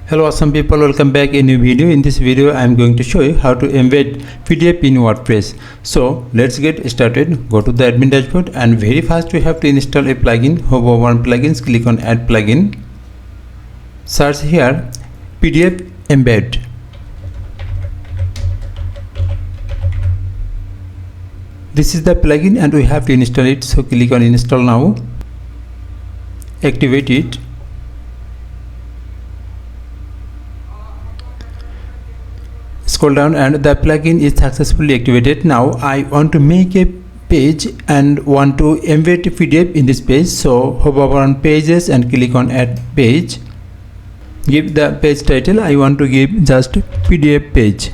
Hello awesome people, welcome back a new video. In this video I am going to show you how to embed PDF in WordPress. So let's get started. Go to the admin dashboard and very fast we have to install a plugin. Hover on plugins, click on add plugin, search here PDF embed. This is the plugin and we have to install it, so click on install now, activate it. Scroll down and the plugin is successfully activated. Now I want to make a page and want to embed PDF in this page, so hover on pages and click on add page. Give the page title, I want to give just PDF page.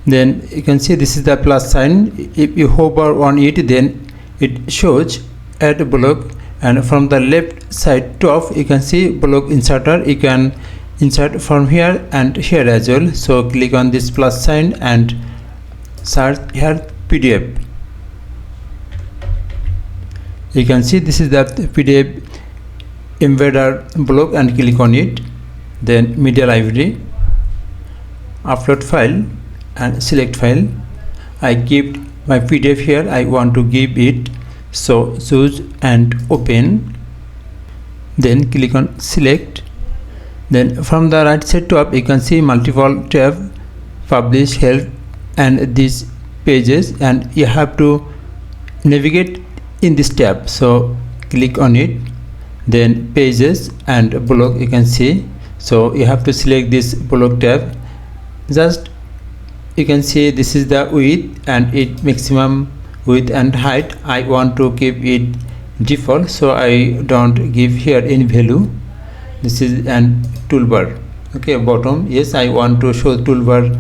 Then you can see this is the plus sign. If you hover on it, then it shows add block, and from the left side top you can see block inserter. You can insert from here and here as well, so click on this plus sign and search here PDF. You can see this is the PDF embedder block and click on it. Then media library, upload file and select file. I keep my PDF here, I want to give it, so choose and open, then click on select. Then from the right side top you can see multiple tab, publish, help and these pages, and you have to navigate in this tab, so click on it. Then pages and blog you can see, so you have to select this blog tab. Just you can see this is the width and it maximum width and height. I want to keep it default, so I don't give here any value. This is an toolbar, okay. Bottom, yes, I want to show toolbar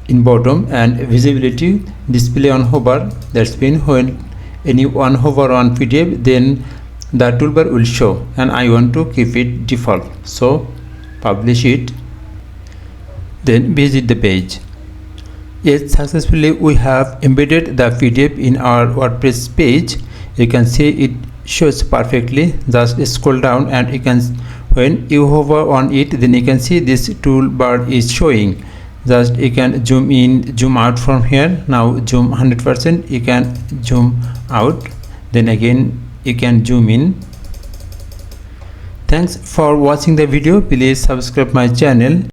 in bottom, and visibility display on hover. That's mean when anyone hover on PDF, then the toolbar will show, and I want to keep it default, so publish it. Then visit the page. Yes, successfully we have embedded the PDF in our WordPress page. You can see it shows perfectly. Just scroll down and you can, when you hover on it, then you can see this toolbar is showing. Just you can zoom in, zoom out from here. Now zoom 100%, you can zoom out, then again you can zoom in. Thanks for watching the video. Please subscribe my channel.